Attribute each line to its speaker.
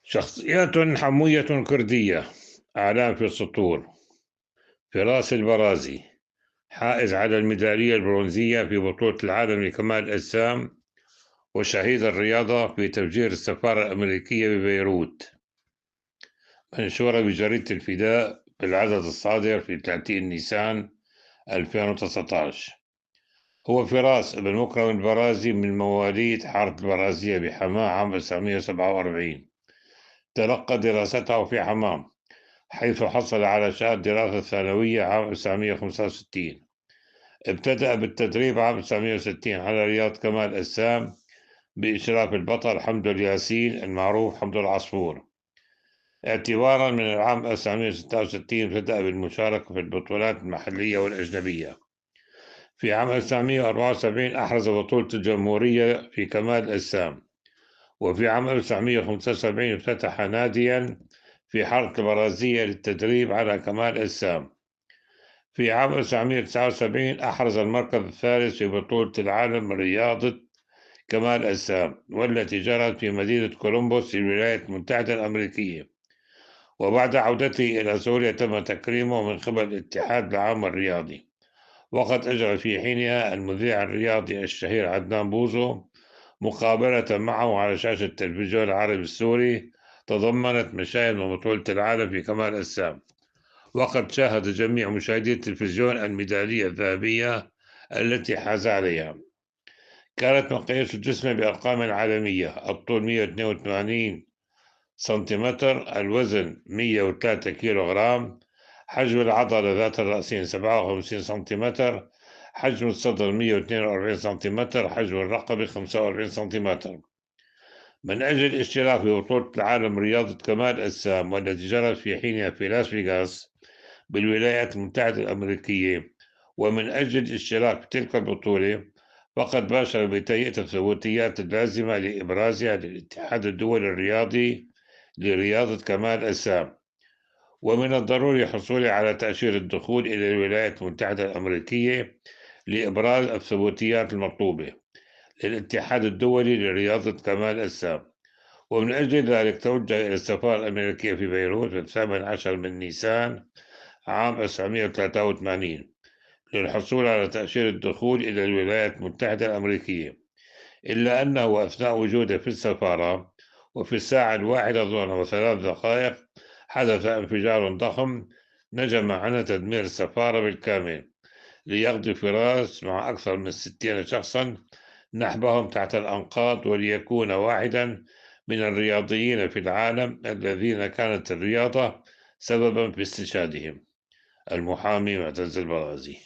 Speaker 1: شخصيات حموية كردية. أعلام في السطور: فراس البرازي، حائز على الميدالية البرونزية في بطولة العالم لكمال الأجسام وشهيد الرياضة في تفجير السفارة الأمريكية ببيروت، منشورة بجريدة الفداء بالعدد الصادر في 30 نيسان 2019. هو فراس بن مكرم البرازي من مواليد حارة البرازية بحماة عام 1947. تلقى دراسته في حمام، حيث حصل على شهادة دراسة ثانوية عام 1965. ابتدأ بالتدريب عام 1960 على رياض كمال الأجسام بإشراف البطل حمد الياسين المعروف حمد العصفور. اعتبارا من العام 1966 بدأ بالمشاركة في البطولات المحلية والأجنبية. في عام 1974 أحرز بطولة الجمهورية في كمال الأجسام، وفي عام 1975 افتتح ناديا في حارة البرازية للتدريب على كمال الأجسام. في عام 1979 أحرز المركز الثالث في بطولة العالم رياضة كمال الأجسام، والتي جرت في مدينة كولومبوس في الولايات المتحدة الأمريكية. وبعد عودته إلى سوريا تم تكريمه من قبل الاتحاد العام الرياضي، وقد أجرى في حينها المذيع الرياضي الشهير عدنان بوزو مقابلة معه على شاشة التلفزيون العربي السوري تضمنت مشاهد من بطولة العالم في كمال الأجسام. وقد شاهد جميع مشاهدي التلفزيون الميدالية الذهبية التي حاز عليها. كانت مقاييس الجسم بأرقام عالمية: الطول 182 سنتيمتر، الوزن 103 كيلوغرام، حجم العضلة ذات الرأسين 57 سنتيمتر، حجم الصدر 142 سنتيمتر، حجم الرقبة 45 سنتيمتر. من أجل الاشتراك في بطولة العالم رياضة كمال الأجسام والتي جرت في حينها في لاس فيغاس بالولايات المتحدة الأمريكية، ومن أجل الاشتراك في تلك البطولة، فقد باشر بتهيئة الثبوتيات اللازمة لإبرازها للاتحاد الدولي الرياضي لرياضة كمال الأجسام. ومن الضروري حصوله على تأشيرة الدخول إلى الولايات المتحدة الأمريكية لإبراز الثبوتيات المطلوبة للاتحاد الدولي لرياضة كمال الأجسام. ومن أجل ذلك توجه إلى السفارة الأمريكية في بيروت في 18 من نيسان عام 1983 للحصول على تأشيرة الدخول إلى الولايات المتحدة الأمريكية، إلا أنه أثناء وجوده في السفارة وفي الساعة 1:03 حدث انفجار ضخم نجم عن تدمير السفارة بالكامل، ليقضي فراس مع أكثر من 60 شخصا نحبهم تحت الأنقاض، وليكون واحدا من الرياضيين في العالم الذين كانت الرياضة سببا في استشهادهم. المحامي معتز البرازي.